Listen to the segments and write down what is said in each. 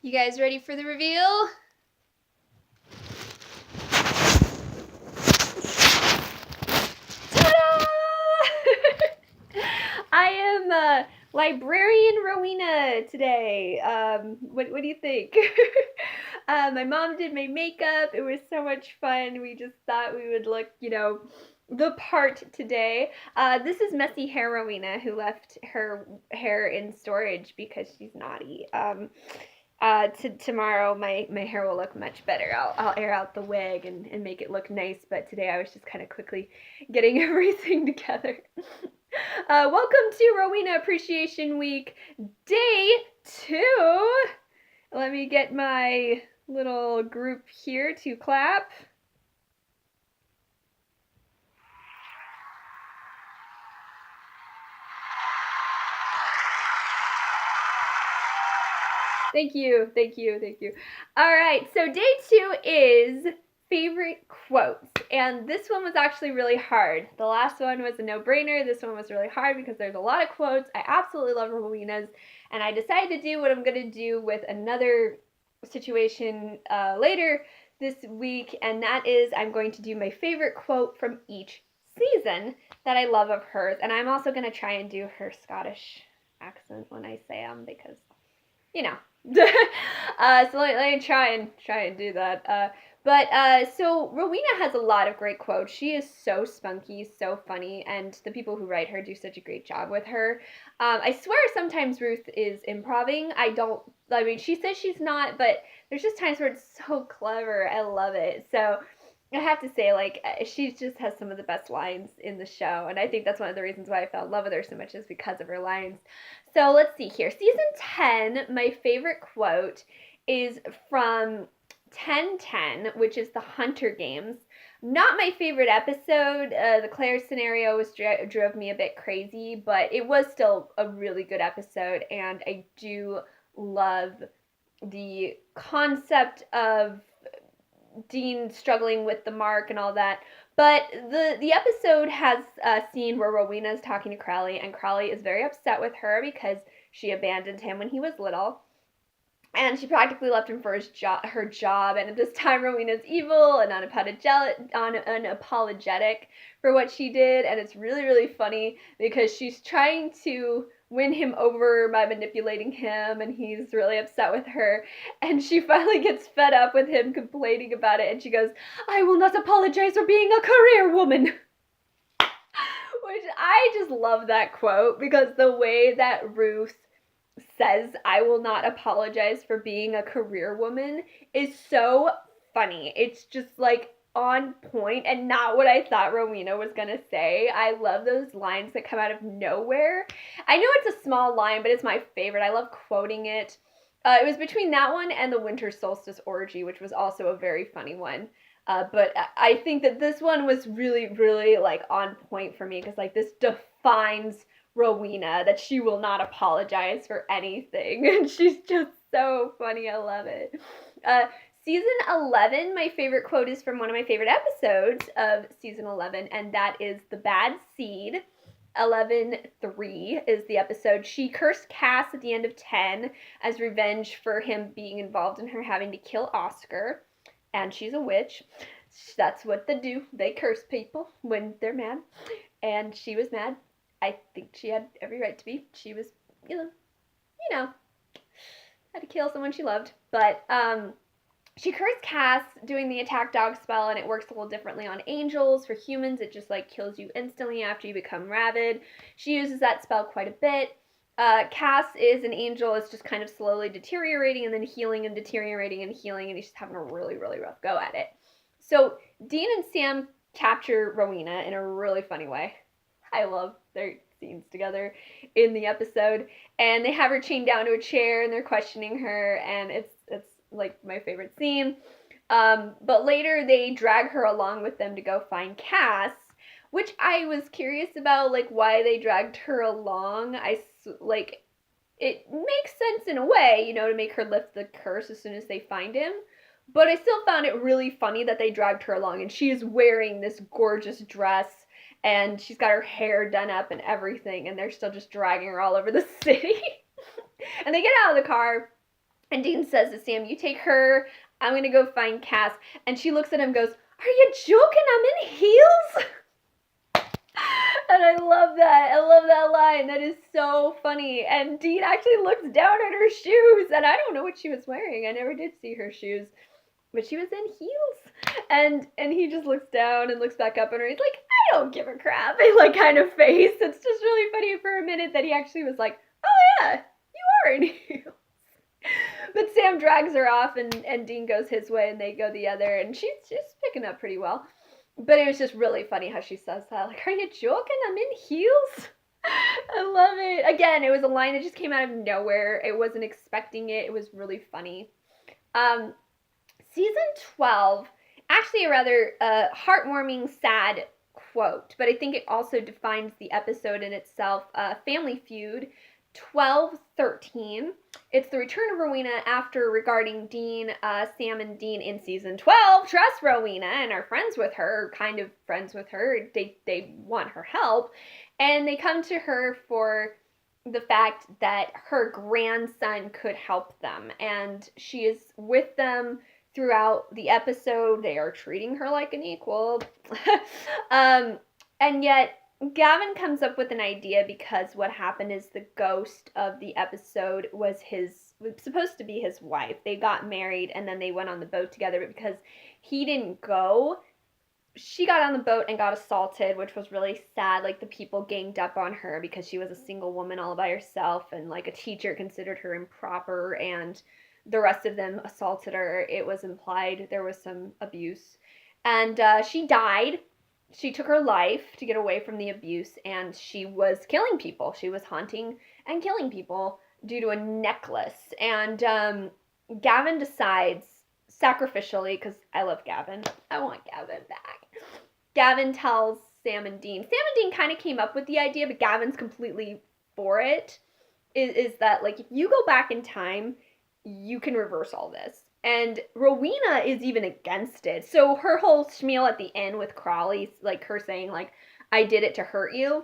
You guys ready for the reveal? Ta-da! I am librarian Rowena today. What do you think? My mom did my makeup. It was so much fun. We just thought we would look, the part today. This is Messy Hair Rowena, who left her hair in storage because she's naughty. Tomorrow my hair will look much better. I'll air out the wig and make it look nice, but today I was just kind of quickly getting everything together. Welcome to Rowena Appreciation Week, Day 2. Let me get my little group here to clap. Thank you. All right, so day 2 is favorite quotes, and this one was actually really hard. The last one was a no-brainer. This one was really hard because there's a lot of quotes. I absolutely love Rowena's, and I decided to do what I'm going to do with another situation later this week, and that is I'm going to do my favorite quote from each season that I love of hers, and I'm also going to try and do her Scottish accent when I say them because, so let me try and do that. So Rowena has a lot of great quotes. She is so spunky, so funny, and the people who write her do such a great job with her. I swear sometimes Ruth is improvising. She says she's not, but there's just times where it's so clever. I love it. So I have to say, she just has some of the best lines in the show, and I think that's one of the reasons why I fell in love with her so much is because of her lines. So let's see here. Season 10, my favorite quote is from 10:10, which is the Hunter Games. Not my favorite episode. The Claire scenario drove me a bit crazy, but it was still a really good episode, and I do love the concept of Dean struggling with the mark and all that. But the episode has a scene where Rowena is talking to Crowley, and Crowley is very upset with her because she abandoned him when he was little. And she practically left him for her job. And at this time, Rowena's evil and unapologetic for what she did. And it's really, really funny because she's trying to win him over by manipulating him, and he's really upset with her. And she finally gets fed up with him complaining about it, and she goes, "I will not apologize for being a career woman." Which I just love that quote because the way that Ruth says "I will not apologize for being a career woman" is so funny. It's just on point and not what I thought Rowena was gonna say. I love those lines that come out of nowhere. I know it's a small line, but it's my favorite. I love quoting it. It was between that one and the Winter Solstice Orgy, which was also a very funny one. But I think that this one was really, really on point for me because this defines Rowena, that she will not apologize for anything. And she's just so funny. I love it. Season 11, my favorite quote is from one of my favorite episodes of season 11, and that is The Bad Seed. 11:3 is the episode. She cursed Cass at the end of 10 as revenge for him being involved in her having to kill Oscar. And she's a witch. That's what they do. They curse people when they're mad. And she was mad. I think she had every right to be. She was, had to kill someone she loved. But she cursed Cass doing the attack dog spell, and it works a little differently on angels. For humans, it just kills you instantly after you become rabid. She uses that spell quite a bit. Cass is an angel. It's just kind of slowly deteriorating and then healing and deteriorating and healing, and he's just having a really, really rough go at it. So Dean and Sam capture Rowena in a really funny way. I love their scenes together in the episode, and they have her chained down to a chair and they're questioning her, and it's my favorite scene. But later they drag her along with them to go find Cass, which I was curious about, why they dragged her along. It makes sense in a way, to make her lift the curse as soon as they find him. But I still found it really funny that they dragged her along, and she is wearing this gorgeous dress, and she's got her hair done up and everything, and they're still just dragging her all over the city. And they get out of the car, And Dean says to Sam, you take her, I'm going to go find Cass. And she looks at him and goes, are you joking? I'm in heels? And I love that. I love that line. That is so funny. And Dean actually looks down at her shoes. And I don't know what she was wearing. I never did see her shoes. But she was in heels. And he just looks down and looks back up at her. He's like, I don't give a crap. Like kind of face. It's just really funny for a minute that he actually was like, oh yeah, you are in heels. But Sam drags her off and Dean goes his way and they go the other. And she's picking up pretty well. But it was just really funny how she says that. Like, are you joking? I'm in heels? I love it. Again, it was a line that just came out of nowhere. I wasn't expecting it. It was really funny. Season 12, actually a rather heartwarming, sad quote, but I think it also defines the episode in itself. Family Feud 12:13. It's the return of Rowena after regarding Dean, Sam and Dean in season 12 trust Rowena and are friends with her, kind of friends with her. They want her help, and they come to her for the fact that her grandson could help them, and she is with them throughout the episode. They are treating her like an equal. And yet Gavin comes up with an idea because what happened is the ghost of the episode was supposed to be his wife. They got married and then they went on the boat together, but because he didn't go, she got on the boat and got assaulted, which was really sad. Like the people ganged up on her because she was a single woman all by herself, and like a teacher considered her improper, and the rest of them assaulted her. It was implied there was some abuse, and she died. She took her life to get away from the abuse, and she was killing people. She was haunting and killing people due to a necklace. And Gavin decides, sacrificially, because I love Gavin, I want Gavin back. Gavin tells Sam and Dean. Sam and Dean kind of came up with the idea, but Gavin's completely for it. Is that, like, if you go back in time, you can reverse all this. And Rowena is even against it. So her whole spiel at the end with Crawley, like her saying, like, I did it to hurt you,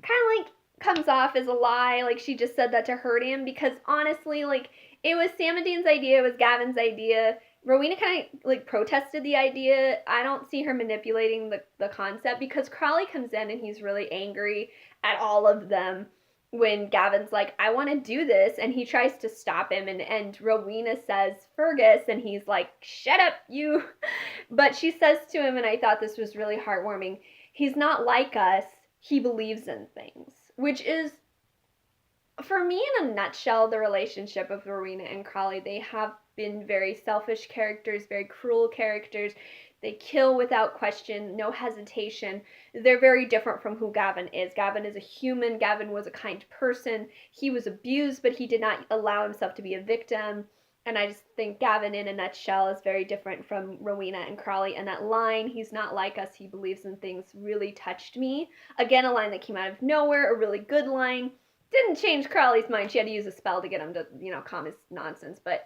kind of like comes off as a lie. Like she just said that to hurt him, because honestly, like, it was Sam and Dean's idea, it was Gavin's idea. Rowena kind of like protested the idea. I don't see her manipulating the concept, because Crawley comes in and he's really angry at all of them when Gavin's like, I want to do this, and he tries to stop him, and Rowena says, Fergus, and he's like, shut up, you. But she says to him, and I thought this was really heartwarming, he's not like us, he believes in things. Which is, for me, in a nutshell, the relationship of Rowena and Crawley. They have been very selfish characters, very cruel characters. They kill without question, no hesitation. They're very different from who Gavin is. Gavin is a human. Gavin was a kind person. He was abused, but he did not allow himself to be a victim. And I just think Gavin, in a nutshell, is very different from Rowena and Crawley. And that line, he's not like us, he believes in things, really touched me. Again, a line that came out of nowhere, a really good line. Didn't change Crawley's mind. She had to use a spell to get him to, calm his nonsense. But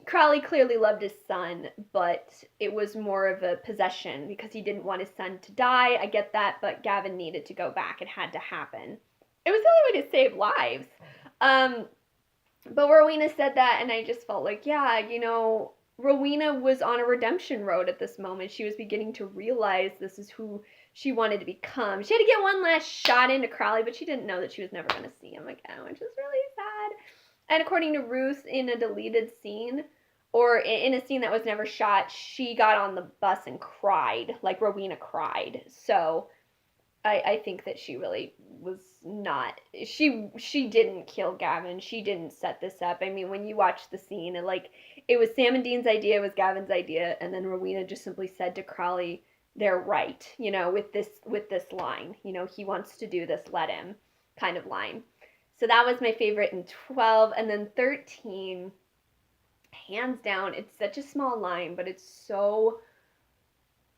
Crawley clearly loved his son, but it was more of a possession because he didn't want his son to die. I get that, but Gavin needed to go back. It had to happen. It was the only way to save lives. But Rowena said that, and I just felt like, yeah, Rowena was on a redemption road at this moment. She was beginning to realize this is who she wanted to become. She had to get one last shot into Crawley, but she didn't know that she was never going to see him again, which is really sad. And according to Ruth, in a deleted scene, or in a scene that was never shot, she got on the bus and cried, like Rowena cried. So I think that she really was not, she didn't kill Gavin. She didn't set this up. I mean, when you watch the scene, it was Sam and Dean's idea, it was Gavin's idea, and then Rowena just simply said to Crawley, they're right, with this line, he wants to do this, let him, kind of line. So that was my favorite in 12. And then 13, hands down, it's such a small line, but it's so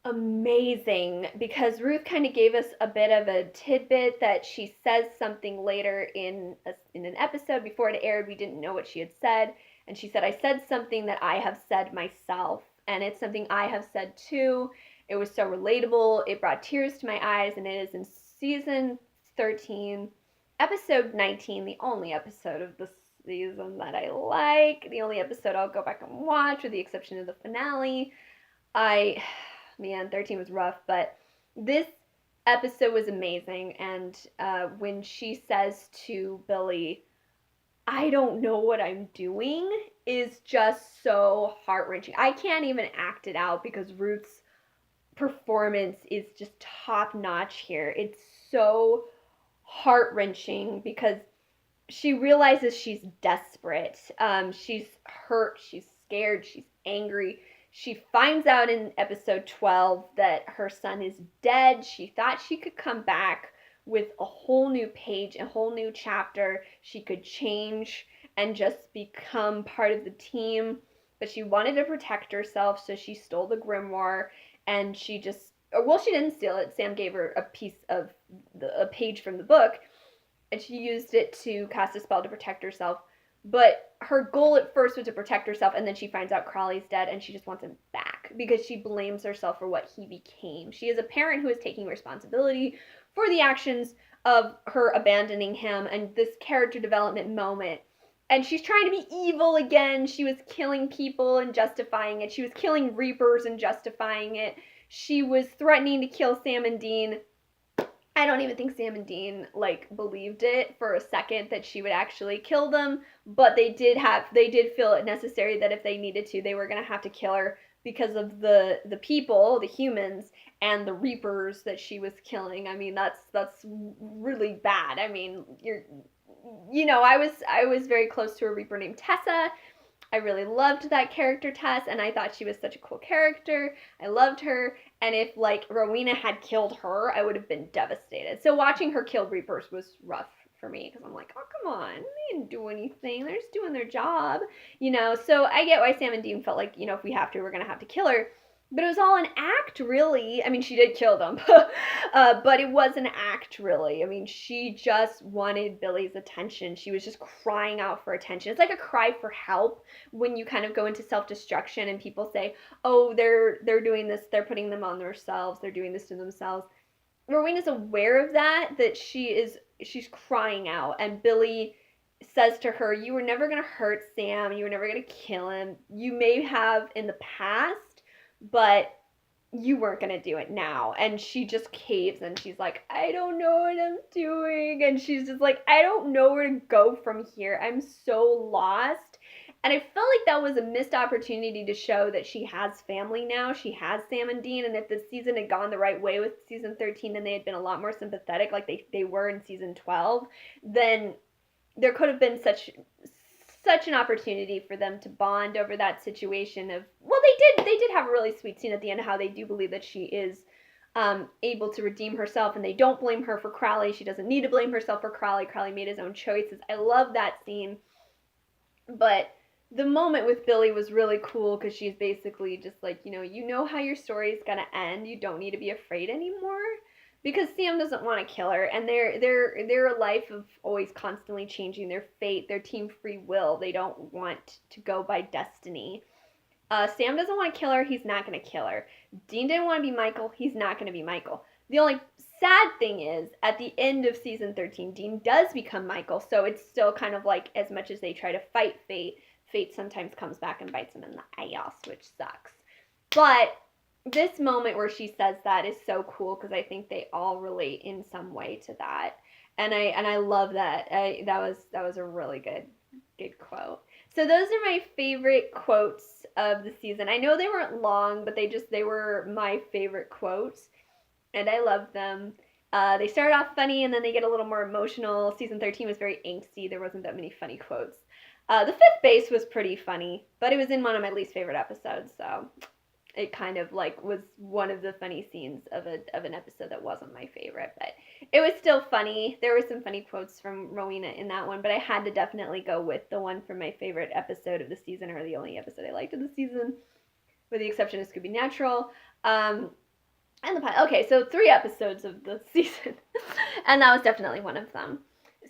amazing, because Ruth kind of gave us a bit of a tidbit that she says something later in an episode. Before it aired, we didn't know what she had said. And she said, I said something that I have said myself. And it's something I have said too. It was so relatable. It brought tears to my eyes. And it is in season 13, episode 19, the only episode of season that I like. The only episode I'll go back and watch, with the exception of the finale. Man, 13 was rough, but this episode was amazing. And when she says to Billy, I don't know what I'm doing, is just so heart wrenching. I can't even act it out because Ruth's performance is just top notch here. It's so heart wrenching because she realizes she's desperate. She's hurt, she's scared, she's angry. She finds out in episode 12 that her son is dead. She thought she could come back with a whole new page, a whole new chapter. She could change and just become part of the team. But she wanted to protect herself, so she stole the grimoire, and she just, well, she didn't steal it. Sam gave her a piece of a page from the book, and she used it to cast a spell to protect herself. But her goal at first was to protect herself, and then she finds out Crawley's dead, and she just wants him back because she blames herself for what he became. She is a parent who is taking responsibility for the actions of her abandoning him, and this character development moment. And she's trying to be evil again. She was killing people and justifying it. She was killing Reapers and justifying it. She was threatening to kill Sam and Dean. I don't even think Sam and Dean believed it for a second that she would actually kill them, but they did feel it necessary that if they needed to, they were gonna have to kill her because of the people, the humans, and the Reapers that she was killing. I mean, that's really bad. I mean, I was very close to a Reaper named Tessa. I really loved that character, Tess, and I thought she was such a cool character. I loved her, and if Rowena had killed her, I would have been devastated. So watching her kill Reapers was rough for me because I'm like, oh, come on, they didn't do anything. They're just doing their job. So I get why Sam and Dean felt like, if we have to, we're gonna have to kill her. But it was all an act, really. I mean, she did kill them, but it was an act, really. I mean, she just wanted Billy's attention. She was just crying out for attention. It's like a cry for help when you kind of go into self-destruction and people say, oh, they're doing this, they're putting them on themselves, they're doing this to themselves. Rowena's aware of that she's crying out, and Billy says to her, you were never going to hurt Sam, you were never going to kill him. You may have in the past, but you weren't going to do it now. And she just caves and she's like, I don't know what I'm doing. And she's just like, I don't know where to go from here. I'm so lost. And I felt like that was a missed opportunity to show that she has family now. She has Sam and Dean. And if the season had gone the right way with season 13, then they had been a lot more sympathetic like they were in season 12, then there could have been such an opportunity for them to bond over that situation of, well, they did have a really sweet scene at the end of how they do believe that she is able to redeem herself, and they don't blame her for Crowley. She doesn't need to blame herself for Crowley. Crowley made his own choices. I love that scene. But the moment with Billy was really cool because she's basically just like, you know how your story is going to end. You don't need to be afraid anymore. Because Sam doesn't want to kill her, and they're a life of always constantly changing their fate, their team free will. They don't want to go by destiny. Sam doesn't want to kill her. He's not going to kill her. Dean didn't want to be Michael. He's not going to be Michael. The only sad thing is, at the end of season 13, Dean does become Michael, so it's still kind of like, as much as they try to fight fate, fate sometimes comes back and bites them in the ass, which sucks. But this moment where she says that is so cool because I think they all relate in some way to that, and I love that. That was a really good quote. So those are my favorite quotes of the season. I know they weren't long, but they were my favorite quotes, and I love them. They started off funny and then they get a little more emotional. Season 13 was very angsty. There wasn't that many funny quotes. The fifth base was pretty funny, but it was in one of my least favorite episodes, so it kind of was one of the funny scenes of an episode that wasn't my favorite, but it was still funny. There were some funny quotes from Rowena in that one, but I had to definitely go with the one from my favorite episode of the season, or the only episode I liked of the season, with the exception of Scooby Natural. And the pilot. Okay, so 3 episodes of the season, and that was definitely one of them.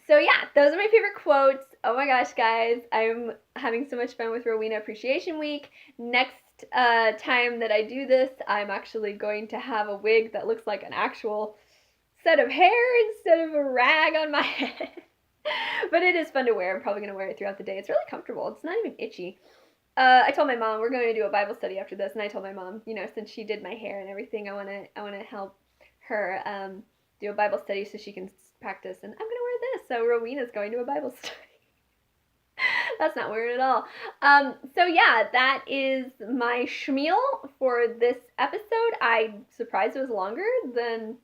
So yeah, those are my favorite quotes. Oh my gosh, guys, I'm having so much fun with Rowena Appreciation Week. Next time that I do this, I'm actually going to have a wig that looks like an actual set of hair instead of a rag on my head. But it is fun to wear. I'm probably going to wear it throughout the day. It's really comfortable. It's not even itchy. I told my mom we're going to do a Bible study after this, and I told my mom, since she did my hair and everything, I want to help her do a Bible study so she can practice. And I'm going to wear this. So Rowena's going to a Bible study. That's not weird at all. So yeah, that is my schmeal for this episode. I'm surprised it was longer than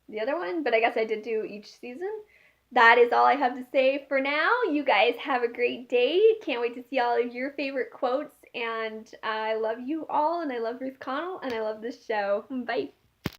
the other one, but I guess I did do each season. That is all I have to say for now. You guys have a great day. Can't wait to see all of your favorite quotes. And I love you all, and I love Ruth Connell, and I love this show. Bye.